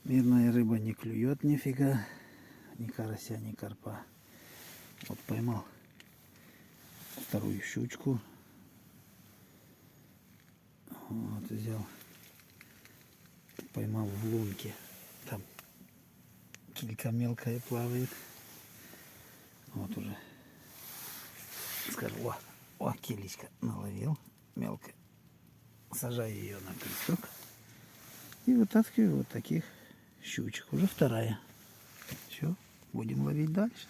Мирная рыба не клюет нифига. Ни карася, ни карпа. Вот поймал вторую щучку. Вот взял. Поймал в лунке. Там килька мелкая плавает. Вот уже. Скажу, о, килечка наловил. Мелкая. Сажаю ее на крючок. И вытаскиваю вот таких щучек. Уже вторая. Все, будем ловить дальше.